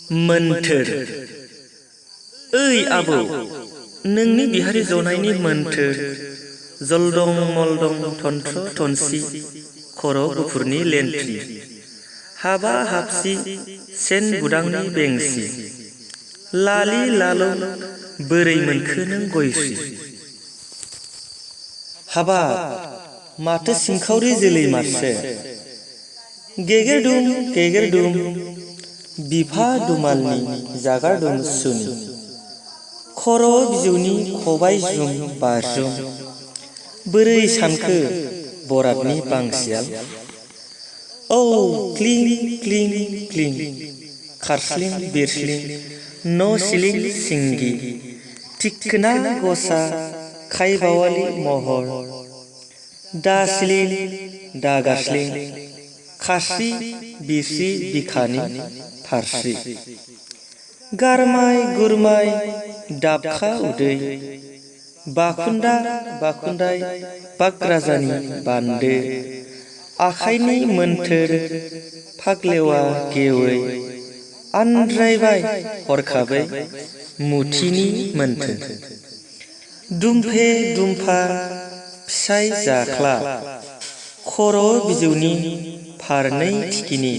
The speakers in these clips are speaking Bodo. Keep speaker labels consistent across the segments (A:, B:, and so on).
A: मोन्थोर ओइ आबौ नोंनि बिहारि जनायनि मोन्थोर जलदं मलदं थन्थ्र थनसि खर' गुफुरनि लेन्थि हाबा हाबसि सेन बुदांनि बेंसि लालि लालं बोरै मोनखो नों गयसि। हाबाब माथो सिंखावरि जोलै मारसे गेगेर दुम बिफा दुमालनि जागार दुम सुनि खर' बिजौनि खबाइ जुम बाज्रुम बोरै सानखो बरादनि बांसियाल। औ क्लिं क्लिं क्लिं खारस्लिं बिरस्लिं न' सिलिं सिंगि थिखोना गसा खायबावालि महर दा सिलिं दा गारस्लिं खास्रि बिस्रि बिखानि फारस्रि गारमाय गुरमाय दाबखा उदै बाखुन्दा बाखुन्दाय बाग राजानि बान्दो आखाइनि मोन्थोर फाग्लेवा गेवै आनज्रायबाय हरखाबै मुथिनि मोन्थोर दुमफे दुमफा फिसाय जाख्ला खर' बिजौनि फारनै थिखिनि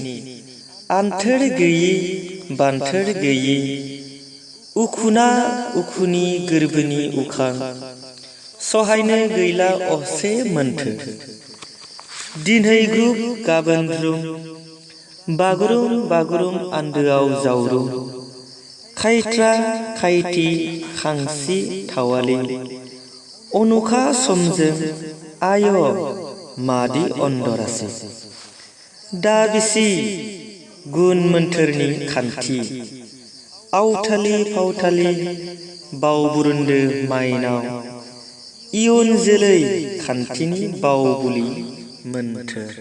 A: आन्थोर गैयि बान्थोर गैयि उखुना उखुनि गोरबोनि उखां सहायनो गैला असे मोन्थोर दिनै ग्रुब गाबोन द्रुम बागुरुम बागुरुम आन्दोआव जावरुम खायथ्रा खायथि खांसि थावालि अनुखा समजों आय' मादि अन्दरासि दा बिसि गुन मोन्थोरनि खान्थि आवथालि फावथालि बावबुरुन्दो माइनाव इयुन जोलै खान्थिनि बावबुलि मोन्थोर।